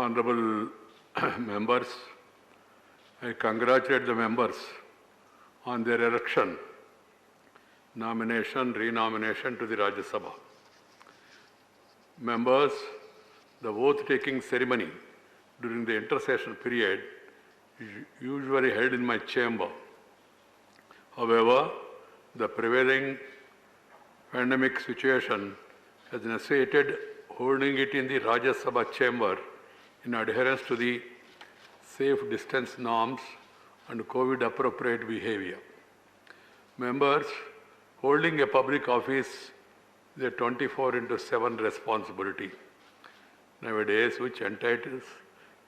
Honorable members, I congratulate the members on their election, nomination, renomination to the Rajya Sabha. Members, the oath-taking ceremony during the intersession period is usually held in my chamber. However, the prevailing pandemic situation has necessitated holding it in the Rajya Sabha chamber in adherence to the safe distance norms and COVID-appropriate behavior. Members, holding a public office is a 24/7 responsibility nowadays, which entitles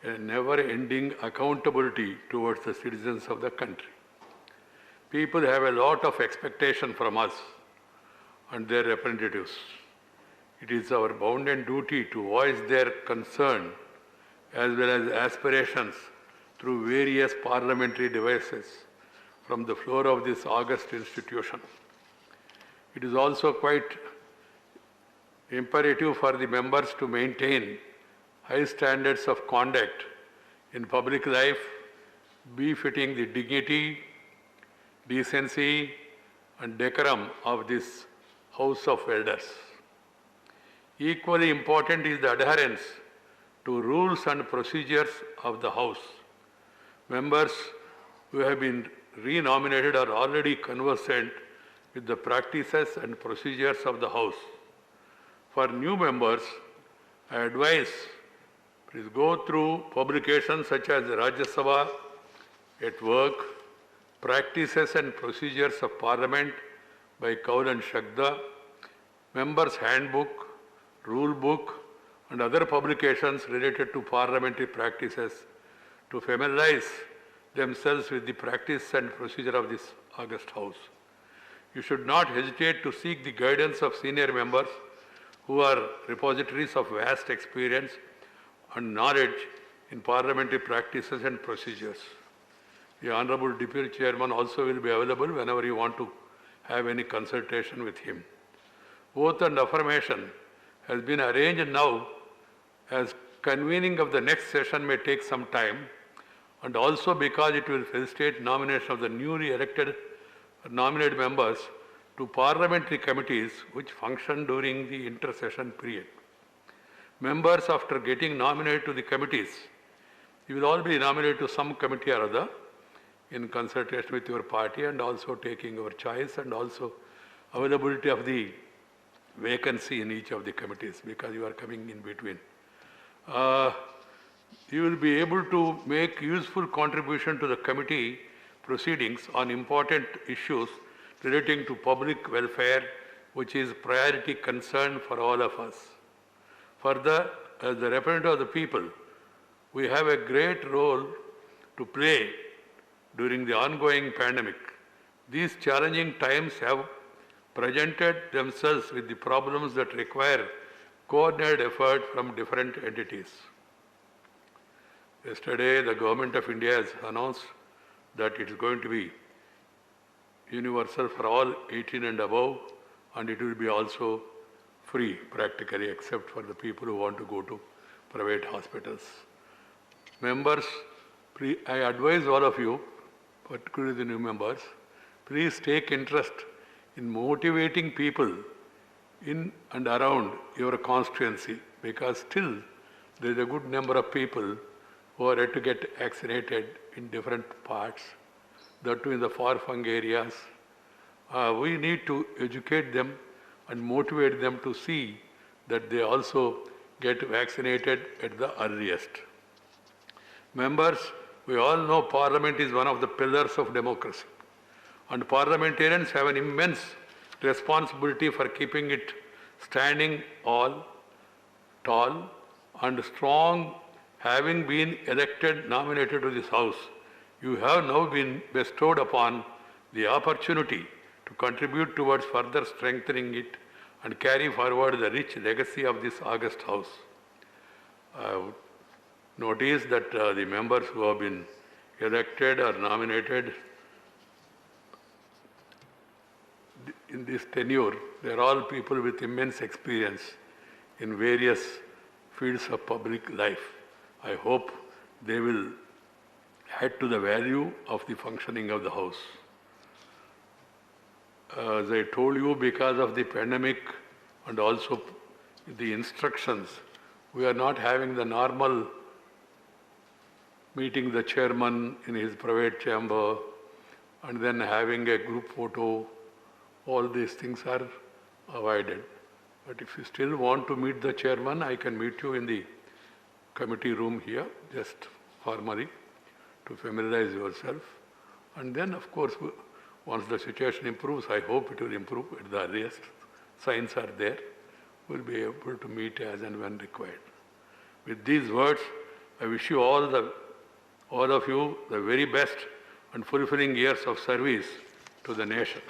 a never-ending accountability towards the citizens of the country. People have a lot of expectation from us and their representatives. It is our bounden duty to voice their concern as well as aspirations through various parliamentary devices from the floor of this august institution. It is also quite imperative for the members to maintain high standards of conduct in public life, befitting the dignity, decency, and decorum of this House of Elders. Equally important is the adherence to rules and procedures of the House. Members who have been renominated are already conversant with the practices and procedures of the House. For new members, I advise, please go through publications such as Rajya Sabha at Work, Practices and Procedures of Parliament by Kaul and Shagda, Members' Handbook, Rule Book, and other publications related to parliamentary practices to familiarize themselves with the practice and procedure of this august House. You should not hesitate to seek the guidance of senior members who are repositories of vast experience and knowledge in parliamentary practices and procedures. The Honorable Deputy Chairman also will be available whenever you want to have any consultation with him. Oath and affirmation has been arranged now, as convening of the next session may take some time, and also because it will facilitate nomination of the newly elected nominated members to parliamentary committees which function during the intersession period. Members, after getting nominated to the committees, you will all be nominated to some committee or other in consultation with your party, and also taking your choice and also availability of the vacancy in each of the committees, because you are coming in between. You will be able to make useful contribution to the committee proceedings on important issues relating to public welfare, which is priority concern for all of us. Further, as the representative of the people, we have a great role to play during the ongoing pandemic. These challenging times have presented themselves with the problems that require coordinated effort from different entities. Yesterday, the Government of India has announced that it is going to be universal for all 18 and above, and it will be also free practically, except for the people who want to go to private hospitals. Members, I advise all of you, particularly the new members, please take interest in motivating people in and around your constituency, because still there is a good number of people who are yet to get vaccinated in different parts, that too in the far-flung areas. We need to educate them and motivate them to see that they also get vaccinated at the earliest. Members, we all know Parliament is one of the pillars of democracy, and parliamentarians have an immense responsibility for keeping it standing all, tall and strong. Having been elected, nominated to this House, you have now been bestowed upon the opportunity to contribute towards further strengthening it and carry forward the rich legacy of this august House. Notice that the members who have been elected or nominated in this tenure, they are all people with immense experience in various fields of public life. I hope they will add to the value of the functioning of the House. As I told you, because of the pandemic and also the instructions, we are not having the normal meeting the chairman in his private chamber and then having a group photo. All these things are avoided. But if you still want to meet the chairman, I can meet you in the committee room here, just formally, to familiarize yourself. And then, of course, once the situation improves, I hope it will improve at the earliest. Signs are there. We'll be able to meet as and when required. With these words, I wish you all of you the very best and fulfilling years of service to the nation.